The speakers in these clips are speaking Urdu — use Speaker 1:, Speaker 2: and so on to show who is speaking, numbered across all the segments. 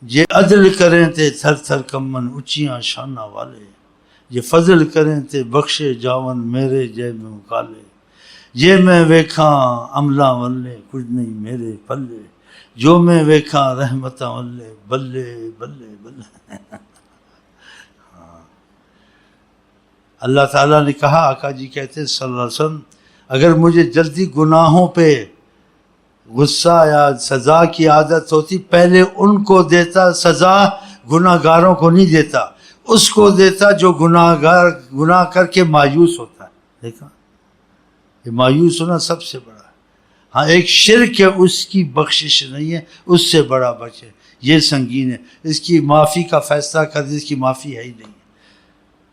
Speaker 1: یہ عدل کریں تے تھر تھر کمن اچیاں شانہ والے، یہ فضل کریں تے بخشے جاون میرے جے میں مکالے، یہ میں ویکھاں عملہ والے کچھ نہیں میرے پلے، جو میں ویکھاں رحمتاں والے بلے بلے بلے۔ اللہ تعالیٰ نے کہا، آقا جی کہتے ہیں صلی اللہ علیہ وسلم، اگر مجھے جلدی گناہوں پہ غصہ یا سزا کی عادت ہوتی، پہلے ان کو دیتا سزا، گناہ گاروں کو نہیں دیتا، اس کو دیتا جو گناہ کر کے مایوس ہوتا ہے۔ دیکھا، یہ مایوس ہونا سب سے بڑا ہے۔ ہاں ایک شرک ہے، اس کی بخشش نہیں ہے، اس سے بڑا بخش ہے، یہ سنگین ہے، اس کی معافی کا فیصلہ کر دے، اس کی معافی ہے ہی نہیں۔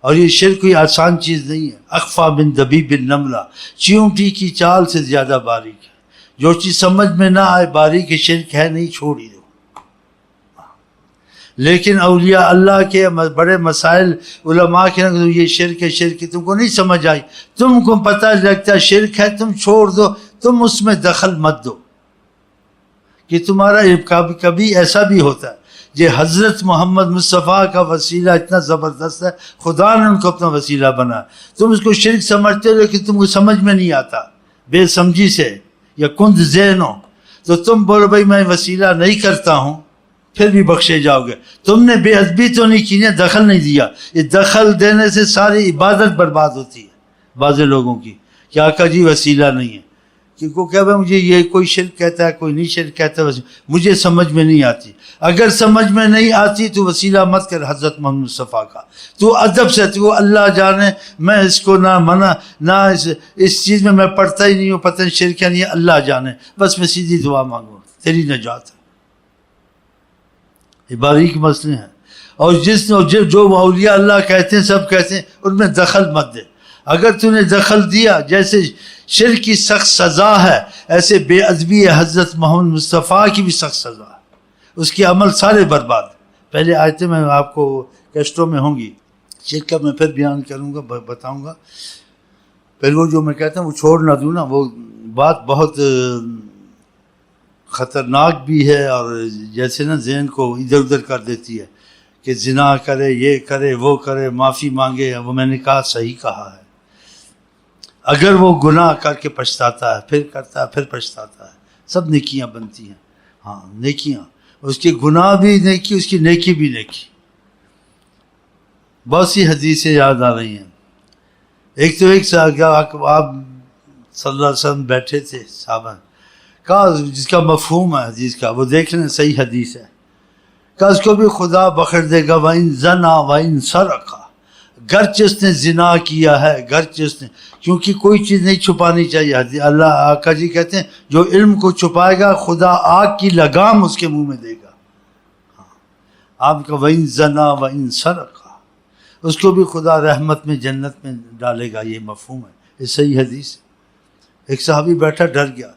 Speaker 1: اور یہ شرک کوئی آسان چیز نہیں ہے، اخفا من دبیب النملہ، چیونٹی کی چال سے زیادہ باریک ہے۔ جو چیز سمجھ میں نہ آئے باریک شرک ہے، نہیں، چھوڑ ہی دو۔ لیکن اولیاء اللہ کے بڑے مسائل علماء کے یہ شرک ہے، شرک ہے، تم کو نہیں سمجھ آئی، تم کو پتہ لگتا ہے شرک ہے، تم چھوڑ دو، تم اس میں دخل مت دو۔ کہ تمہارا کبھی ایسا بھی ہوتا ہے، یہ حضرت محمد مصطفیٰ کا وسیلہ اتنا زبردست ہے، خدا نے ان کو اپنا وسیلہ بنا، تم اس کو شرک سمجھتے ہو لیکن تم کو سمجھ میں نہیں آتا، بے سمجھی سے یا کند ذہن ہو، تو تم بولو بھائی میں وسیلہ نہیں کرتا ہوں، پھر بھی بخشے جاؤ گے۔ تم نے بے ادبی تو نہیں کی، دخل نہیں دیا، یہ دخل دینے سے ساری عبادت برباد ہوتی ہے بعض لوگوں کی، کہ آقا جی وسیلہ نہیں ہے، کیونکہ کہ بھائی مجھے یہ کوئی شرک کہتا ہے، کوئی نہیں شرک کہتا ہے، مجھے سمجھ میں نہیں آتی۔ اگر سمجھ میں نہیں آتی تو وسیلہ مت کر حضرت محمد مصطفیٰ کا، تو ادب سے، تو اللہ جانے میں اس کو نہ منع، نہ اس چیز میں پڑھتا ہی نہیں ہوں، پتہ نہیں شرک ہے نہیں، اللہ جانے، بس میں سیدھی دعا مانگوں تیری نجات ہے۔ یہ باریک مسئلے ہیں، اور جو اولیاء اللہ کہتے ہیں، سب کہتے ہیں ان میں دخل مت دے۔ اگر تو نے دخل دیا، جیسے شرک کی سخت سزا ہے، ایسے بے ادبی حضرت محمد مصطفیٰ کی بھی سخت سزا ہے، اس کے عمل سارے برباد۔ پہلے آیتیں میں آپ کو کیسٹوں میں ہوں گی، شرک کا میں پھر بیان کروں گا، بتاؤں گا۔ پھر وہ جو میں کہتا ہوں وہ چھوڑ نہ دوں نا، وہ بات بہت خطرناک بھی ہے، اور جیسے نا ذہن کو ادھر ادھر کر دیتی ہے، کہ زنا کرے، یہ کرے، وہ کرے، معافی مانگے، وہ میں نے کہا صحیح کہا ہے۔ اگر وہ گناہ کر کے پچھتاتا ہے، پھر کرتا ہے، پھر پچھتاتا ہے، سب نیکیاں بنتی ہیں۔ ہاں نیکیاں، اس کے گناہ بھی نیکی، اس کی نیکی بھی نیکی۔ بہت سی حدیثیں یاد آ رہی ہیں۔ ایک تو آپ صلی اللہ علیہ وسلم بیٹھے تھے، صحابہ کہا، جس کا مفہوم ہے حدیث کا، وہ دیکھ لیں صحیح حدیث ہے، کہ اس کو بھی خدا بخش دے گا، وَإِن زَنَا وَإِن سَرَقَ، گرچہ اس نے زنا کیا ہے، گرچہ اس نے، کیونکہ کوئی چیز نہیں چھپانی چاہیے۔ اللہ آقا جی کہتے ہیں جو علم کو چھپائے گا خدا آگ کی لگام اس کے منہ میں دے گا۔ آپ کا وَإِن زَنَا وَإِن سَرَقَ، اس کو بھی خدا رحمت میں، جنت میں ڈالے گا، یہ مفہوم ہے، یہ صحیح حدیث ہے۔ ایک صحابی بیٹھا ڈر گیا،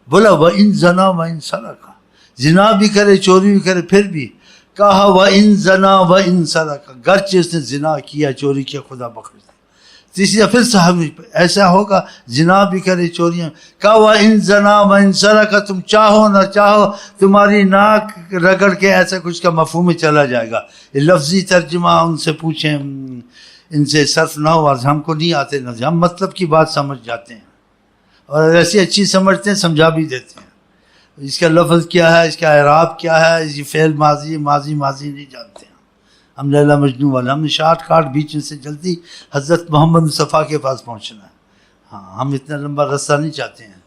Speaker 1: بولا وَإِن زَنَا وَإِن سَرَقَ، زنا بھی کرے، چوری بھی کرے، پھر بھی کہا وَإِن زَنَا وَإِن سَرَقَ، گرچہ اس نے زنا کیا، چوری کیا، خدا بخش دے۔ تیسری پھر صحابی ایسا ہوگا، زنا بھی کرے، چوریاں، کہا وَإِن زَنَا وَإِن سَرَقَ، تم چاہو نہ چاہو تمہاری ناک رگڑ کے ایسا کچھ کا مفہوم چلا جائے گا۔ یہ لفظی ترجمہ ان سے پوچھیں، ان سے صرف نہ ہوا، ہم کو نہیں آتے، نہ ہم مطلب کی بات سمجھ جاتے ہیں، اور ایسی اچھی سمجھتے ہیں، سمجھا بھی دیتے ہیں۔ اس کا لفظ کیا ہے، اس کا اعراب کیا ہے، اس کی فعل ماضی نہیں جانتے ہیں ہم، لیلا مجنون والا، ہم نے شارٹ کاٹ بیچ سے جلدی حضرت محمد مصطفیٰ کے پاس پہنچنا ہے۔ ہاں ہم اتنا لمبا رستہ نہیں چاہتے ہیں،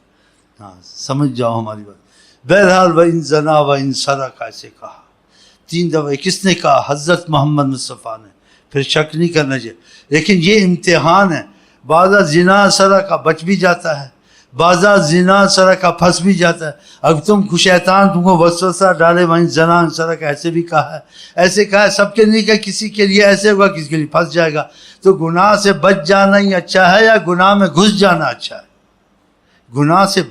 Speaker 1: ہاں سمجھ جاؤ ہماری بات۔ بہرحال وَإِن زَنَا وَإِن سَرَقَ ایسے کہا 3 دفعہ۔ کس نے کہا؟ حضرت محمد مصطفیٰ نے۔ پھر شک نہیں کرنا چاہیے، لیکن یہ امتحان ہے، بعض زنا سرقہ بچ بھی جاتا ہے، بعض زنا سرقہ پھنس بھی جاتا ہے۔ اب شیطان تم کو وسوسہ ڈالے، وہیں زنا سرقہ ایسے بھی کہا ہے، ایسے کہا ہے، سب کے نہیں کہا، کسی کے لیے ایسے ہوگا، کسی کے لیے پھنس جائے گا۔ تو گناہ سے بچ جانا ہی اچھا ہے یا گناہ میں گھس جانا اچھا ہے؟ گناہ سے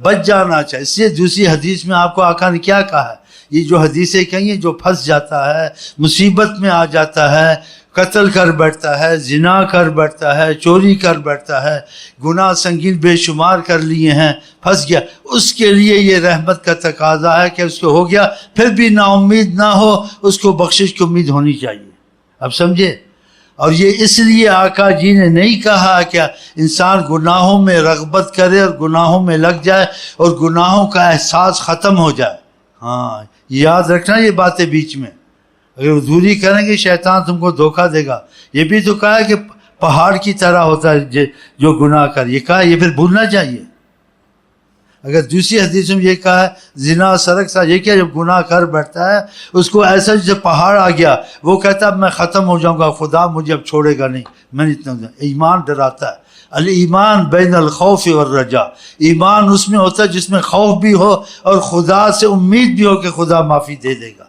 Speaker 1: بچ جانا اچھا ہے۔ اس لیے دوسری حدیث میں آپ کو آقا نے کیا کہا ہے؟ یہ جو حدیثیں کہیں ہیں، جو پھنس جاتا ہے، مصیبت میں آ جاتا ہے، قتل کر بیٹھتا ہے، زنا کر بیٹھتا ہے، چوری کر بیٹھتا ہے، گناہ سنگین بے شمار کر لیے ہیں، پھنس گیا، اس کے لیے یہ رحمت کا تقاضا ہے کہ اس کو ہو گیا پھر بھی نا امید نہ ہو، اس کو بخشش کی امید ہونی چاہیے. اب سمجھے؟ اور یہ اس لیے آقا جی نے نہیں کہا کہ انسان گناہوں میں رغبت کرے اور گناہوں میں لگ جائے اور گناہوں کا احساس ختم ہو جائے. ہاں یاد رکھنا یہ باتیں بیچ میں، اگر وہ دوری کریں گے شیطان تم کو دھوکہ دے گا. یہ بھی تو کہا ہے کہ پہاڑ کی طرح ہوتا ہے جو گناہ کر، یہ کہا یہ پھر بھولنا چاہیے. اگر دوسری حدیث میں یہ کہا ہے زنا سرق سا، یہ کیا جب گناہ کر بیٹھتا ہے اس کو ایسا جیسے پہاڑ آ گیا، وہ کہتا ہے میں ختم ہو جاؤں گا، خدا مجھے اب چھوڑے گا نہیں، میں اتنا. ایمان ڈراتا ہے. الایمان بین الخوف والرجاء، ایمان اس میں ہوتا ہے جس میں خوف بھی ہو اور خدا سے امید بھی ہو کہ خدا معافی دے دے گا.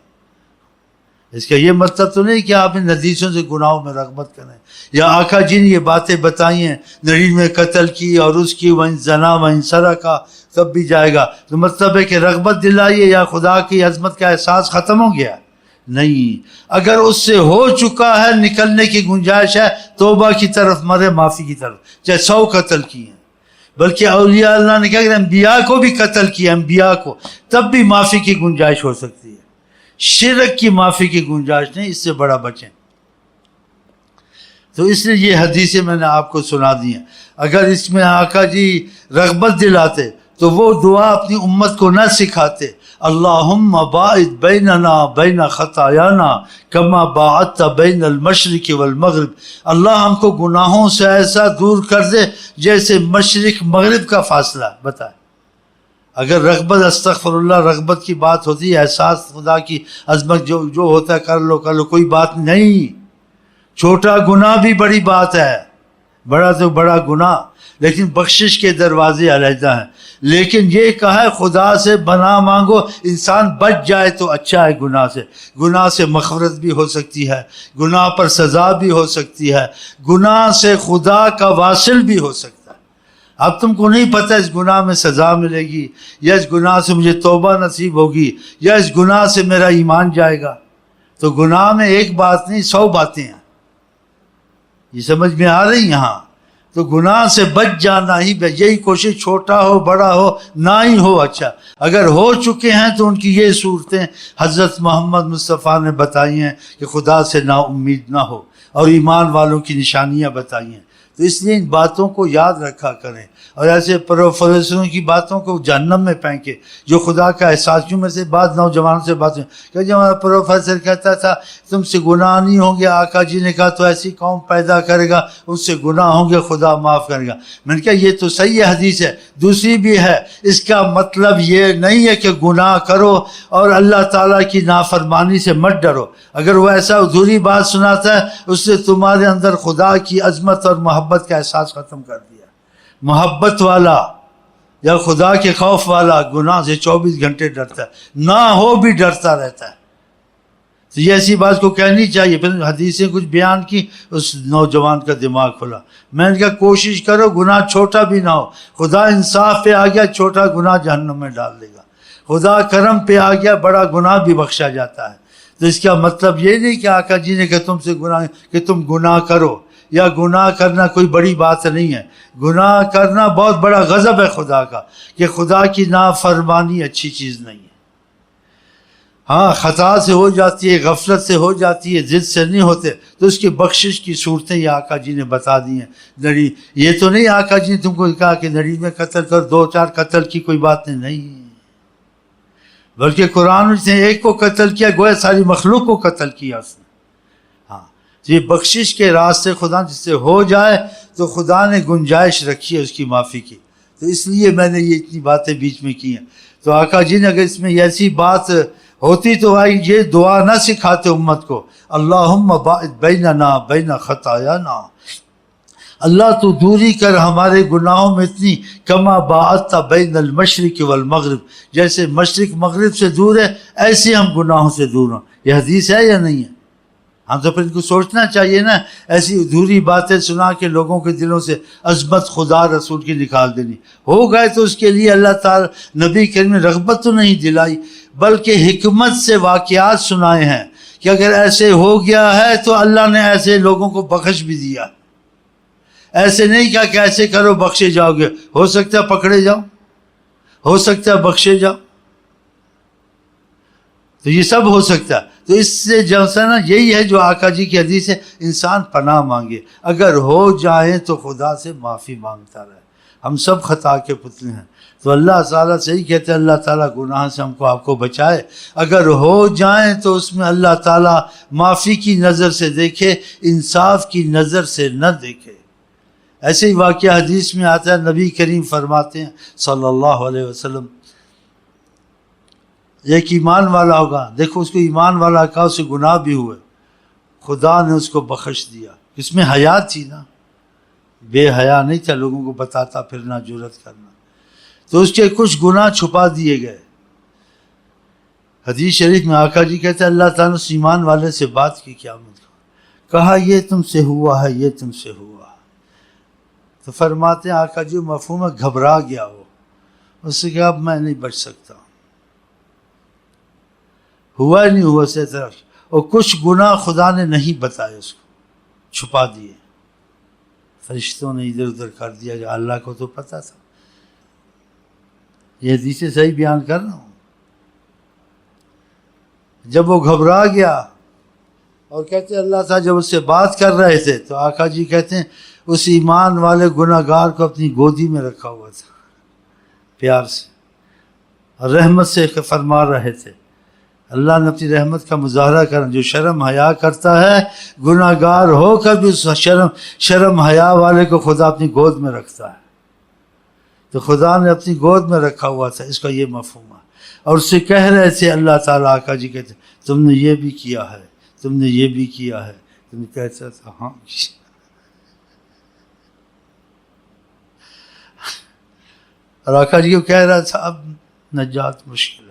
Speaker 1: اس کا یہ مطلب تو نہیں کہ آپ ان حدیثوں سے گناہوں میں رغبت کریں. یا آقا جی نے یہ باتیں بتائی ہیں، نڑی میں قتل کی اور اس کی وہیں زنا وہیں سرقہ تب بھی جائے گا، تو مطلب ہے کہ رغبت دلائیے یا خدا کی عظمت کا احساس ختم ہو گیا؟ نہیں. اگر اس سے ہو چکا ہے، نکلنے کی گنجائش ہے، توبہ کی طرف مرے، معافی کی طرف. چاہے 100 قتل کیے ہیں، بلکہ اولیاء اللہ نے کہا کہ انبیاء کو بھی قتل کیا، انبیاء کو، تب بھی معافی کی گنجائش ہو سکتی ہے. شرک کی معافی کی گنجائش نہیں، اس سے بڑا بچیں. تو اس لیے یہ حدیثیں میں نے آپ کو سنا دی ہیں. اگر اس میں آقا جی رغبت دلاتے تو وہ دعا اپنی امت کو نہ سکھاتے، اللہم باعد بیننا بین خطایانا کما باعدت بین المشرق والمغرب. اللہ ہم کو گناہوں سے ایسا دور کر دے جیسے مشرق مغرب کا فاصلہ. بتائے اگر رغبت، استغفر اللہ، رغبت کی بات ہوتی ہے، احساس خدا کی عظمت جو ہوتا ہے کر لو، کوئی بات نہیں. چھوٹا گناہ بھی بڑی بات ہے، بڑا تو بڑا گناہ، لیکن بخشش کے دروازے علیحدہ ہیں. لیکن یہ کہا ہے خدا سے بنا مانگو، انسان بچ جائے تو اچھا ہے. گناہ سے مغفرت بھی ہو سکتی ہے، گناہ پر سزا بھی ہو سکتی ہے، گناہ سے خدا کا واصل بھی ہو سکتا ہے. اب تم کو نہیں پتہ اس گناہ میں سزا ملے گی یا اس گناہ سے مجھے توبہ نصیب ہوگی یا اس گناہ سے میرا ایمان جائے گا. تو گناہ میں ایک بات نہیں 100 باتیں ہیں. یہ سمجھ میں آ رہی یہاں؟ تو گناہ سے بچ جانا ہی، یہی کوشش، چھوٹا ہو بڑا ہو نہ ہی ہو اچھا. اگر ہو چکے ہیں تو ان کی یہ صورتیں حضرت محمد مصطفیٰ نے بتائی ہیں کہ خدا سے نا امید نہ ہو، اور ایمان والوں کی نشانیاں بتائی ہیں. تو اس لیے ان باتوں کو یاد رکھا کریں، اور ایسے پروفیسروں کی باتوں کو جہنم میں پھینکے جو خدا کا احساس. کیوں میں سے بعض نوجوانوں سے بات کہ جب ہمارا پروفیسر کہتا تھا تم سے گناہ نہیں ہوں گے، آقا جی نے کہا تو ایسی قوم پیدا کرے گا ان سے گناہ ہوں گے، خدا معاف کرے گا. میں نے کہا یہ تو صحیح حدیث ہے، دوسری بھی ہے. اس کا مطلب یہ نہیں ہے کہ گناہ کرو اور اللہ تعالیٰ کی نافرمانی سے مت ڈرو. اگر وہ ایسا ادھوری بات سناتا ہے، اس سے تمہارے اندر خدا کی عظمت اور محبت کا احساس ختم کر دیا. محبت والا یا خدا کے خوف والا گناہ سے 24 گھنٹے ڈرتا ہے، نہ ہو بھی ڈرتا رہتا ہے. تو یہ ایسی بات کو کہنی چاہیے. پھر حدیثیں کچھ بیان کی، اس نوجوان کا دماغ کھلا. میں نے کہا کوشش کرو گناہ چھوٹا بھی نہ ہو. خدا انصاف پہ آ گیا، چھوٹا گناہ جہنم میں ڈال دے گا. خدا کرم پہ آ گیا، بڑا گناہ بھی بخشا جاتا ہے. تو اس کا مطلب یہ نہیں کہ آقا جی نے کہ تم سے گناہ کہ تم گناہ کرو، یا گناہ کرنا کوئی بڑی بات نہیں ہے. گناہ کرنا بہت بڑا غضب ہے خدا کا، کہ خدا کی نافرمانی اچھی چیز نہیں ہے. ہاں خطا سے ہو جاتی ہے، غفلت سے ہو جاتی ہے، ضد سے نہیں ہوتے، تو اس کی بخشش کی صورتیں یہ آقا جی نے بتا دی ہیں. نڑی، یہ تو نہیں آقا جی نے تم کو کہا کہ نڑی میں قتل کر، 2-4 قتل کی کوئی بات نہیں. بلکہ قرآن نے ایک کو قتل کیا، گویا ساری مخلوق کو قتل کیا اس نے. ہاں یہ بخشش کے راستے خدا جس سے ہو جائے تو خدا نے گنجائش رکھی ہے اس کی معافی کی. تو اس لیے میں نے یہ اتنی باتیں بیچ میں کی ہیں. تو آقا جی نے اگر اس میں ایسی بات ہوتی تو آئی یہ دعا نہ سکھاتے امت کو، اللہم باعد بیننا بین خطایانا، اللہ تو دوری کر ہمارے گناہوں میں اتنی، کما باعدت بین المشرق والمغرب، جیسے مشرق مغرب سے دور ہے ایسے ہم گناہوں سے دور ہوں. یہ حدیث ہے یا نہیں ہے؟ ہم تو پھر ان کو سوچنا چاہیے نا. ایسی ادھوری باتیں سنا کے لوگوں کے دلوں سے عظمت خدا رسول کی نکال دینی. ہو گئے تو اس کے لیے اللہ تعالیٰ نبی کریم نے رغبت تو نہیں دلائی، بلکہ حکمت سے واقعات سنائے ہیں کہ اگر ایسے ہو گیا ہے تو اللہ نے ایسے لوگوں کو بخش بھی دیا. ایسے نہیں کہا کہ ایسے کرو بخشے جاؤ گے. ہو سکتا ہے پکڑے جاؤ, ہو سکتا ہے بخشے جاؤ, تو یہ سب ہو سکتا ہے. تو اس سے جو ہے نا, یہی ہے جو آقا جی کی حدیث ہے, انسان پناہ مانگے, اگر ہو جائیں تو خدا سے معافی مانگتا رہے. ہم سب خطا کے پتلے ہیں, تو اللہ تعالیٰ صحیح کہتے ہیں, اللہ تعالیٰ گناہ سے ہم کو آپ کو بچائے. اگر ہو جائیں تو اس میں اللہ تعالیٰ معافی کی نظر سے دیکھے, انصاف کی نظر سے نہ دیکھے. ایسے ہی واقعہ حدیث میں آتا ہے, نبی کریم فرماتے ہیں صلی اللہ علیہ وسلم, ایک ایمان والا ہوگا, دیکھو اس کو ایمان والا کہا, اسے گناہ بھی ہوئے, خدا نے اس کو بخش دیا. اس میں حیا تھی نا, بے حیا نہیں تھا, لوگوں کو بتاتا پھرنا, جرات کرنا. تو اس کے کچھ گناہ چھپا دیے گئے. حدیث شریف میں آقا جی کہتے ہیں اللہ تعالیٰ نے اس ایمان والے سے بات کی قیامت کو, کہا یہ تم سے ہوا ہے, یہ تم سے ہوا. تو فرماتے ہیں آقا جی مفہوم ہے گھبرا گیا وہ, اس سے کہا اب میں نہیں بچ سکتا, ہوا ہی نہیں ہوا سے طرف. اور کچھ گناہ خدا نے نہیں بتائے, اس کو چھپا دیے, فرشتوں نے ادھر ادھر کر دیا, جو اللہ کو تو پتہ تھا. یہ حدیث صحیح بیان کر رہا ہوں. جب وہ گھبرا گیا اور کہتے ہیں اللہ تعالیٰ جب اس سے بات کر رہے تھے تو آقا جی کہتے ہیں اس ایمان والے گناہ گار کو اپنی گودی میں رکھا ہوا تھا, پیار سے اور رحمت سے فرما رہے تھے. اللہ نے اپنی رحمت کا مظاہرہ کرنا, جو شرم حیا کرتا ہے گناہ گار ہو کر بھی اس شرم حیا والے کو خدا اپنی گود میں رکھتا ہے. تو خدا نے اپنی گود میں رکھا ہوا تھا, اس کا یہ مفہوم ہے. اور اس سے کہہ رہے تھے اللہ تعالیٰ, آقا جی کہتے تم نے یہ بھی کیا ہے, تم نے یہ بھی کیا ہے. تم کہتا تھا ہاں. اور آقا جی کو کہہ رہا تھا اب نجات مشکل ہے.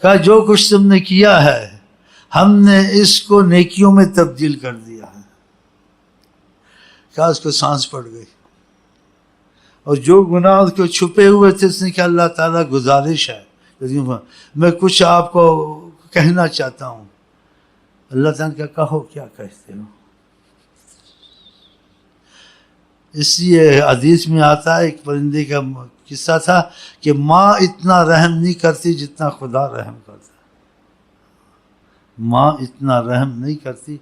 Speaker 1: کہا جو کچھ تم نے کیا ہے ہم نے اس کو نیکیوں میں تبدیل کر دیا ہے. کہا اس کو سانس پڑ گئی. اور جو گناہ اس کو چھپے ہوئے تھے اس نے کہا اللہ تعالیٰ گزارش ہے, میں کچھ آپ کو کہنا چاہتا ہوں. اللہ تعالیٰ نے کہا کہو کیا کہتے ہو. اس لیے حدیث میں آتا ہے ایک پرندے کا قصہ تھا کہ ماں اتنا رحم نہیں کرتی جتنا خدا رحم کرتا ہے. ماں اتنا رحم نہیں کرتی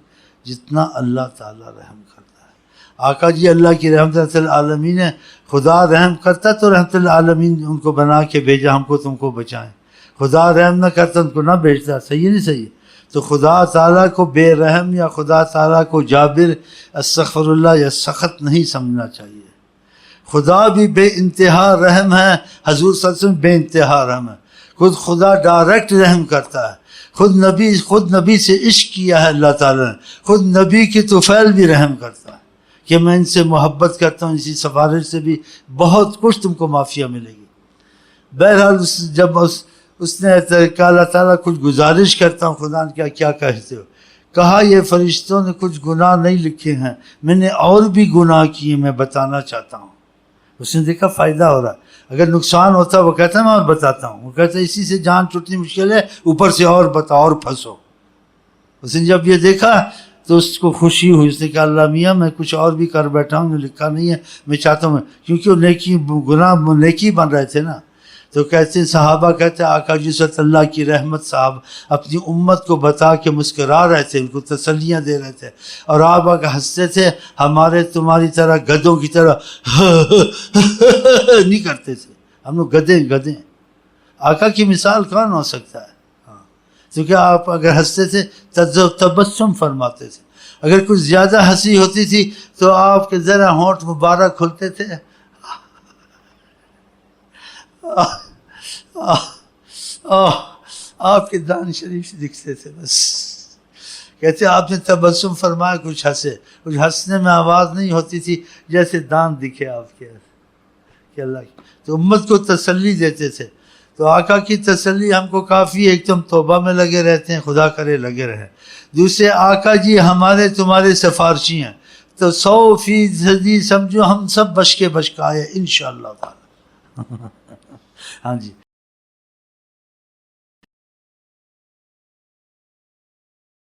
Speaker 1: جتنا اللہ تعالیٰ رحم کرتا ہے. آقا جی اللہ کی رحمت العالمین ہے, خدا رحم کرتا تو رحمت العالمین ان کو بنا کے بھیجا ہم کو تم کو بچائیں. خدا رحم نہ کرتا ان کو نہ بھیجتا. صحیح نہیں صحیح؟ تو خدا تعالیٰ کو بے رحم یا خدا تعالیٰ کو جابر استغفر اللہ یا سخت نہیں سمجھنا چاہیے. خدا بھی بے انتہا رحم ہے, حضور صلی اللہ علیہ وسلم بے انتہا رحم ہے. خود خدا ڈائریکٹ رحم کرتا ہے. خود نبی سے عشق کیا ہے اللہ تعالیٰ نے. خود نبی کی طفیل بھی رحم کرتا ہے کہ میں ان سے محبت کرتا ہوں, اسی سفارش سے بھی بہت کچھ تم کو معافیہ ملے گی. بہرحال جب اس نے کہا اللہ تعالیٰ کچھ گزارش کرتا ہوں. خدا نے کیا کہتے ہو؟ کہا یہ فرشتوں نے کچھ گناہ نہیں لکھے ہیں, میں نے اور بھی گناہ کیے, میں بتانا چاہتا ہوں. اس نے دیکھا فائدہ ہو رہا, اگر نقصان ہوتا وہ کہتا ہے میں اور بتاتا ہوں. وہ کہتا ہے اسی سے جان چھوٹنی مشکل ہے, اوپر سے اور بتا اور پھنسو. اس نے جب یہ دیکھا تو اس کو خوشی ہوئی. اس نے کہا اللہ میاں میں کچھ اور بھی کر بیٹھا ہوں, لکھا نہیں ہے, میں چاہتا ہوں کیونکہ وہ گناہ نیکی بن رہے تھے نا. تو کہتے ہیں صحابہ کہتے ہیں آقا جی صلی اللہ کی رحمت صاحب اپنی امت کو بتا کے مسکرا رہے تھے, ان کو تسلیاں دے رہے تھے. اور آپ آگے ہنستے تھے, ہمارے تمہاری طرح گدھوں کی طرح نہیں کرتے تھے. ہم لوگ گدھے. آقا کی مثال کون ہو سکتا ہے؟ کیونکہ آپ اگر ہنستے تھے تبسم فرماتے تھے. اگر کچھ زیادہ ہنسی ہوتی تھی تو آپ کے ذرا ہونٹ مبارک کھلتے تھے, آپ کے دان شریف دکھتے تھے. بس کہتے آپ نے تبسم فرمایا, کچھ ہنسے. کچھ ہنسنے میں آواز نہیں ہوتی تھی, جیسے دان دکھے آپ کے کہ اللہ کی. تو امت کو تسلی دیتے تھے. تو آقا کی تسلی ہم کو کافی ہے. ایک تو ہم توبہ میں لگے رہتے ہیں, خدا کرے لگے رہے. دوسرے آقا جی ہمارے تمہارے سفارشی ہیں, تو 100% سمجھو ہم سب بچ کے آئے انشاءاللہ تعالی. ہاں جی.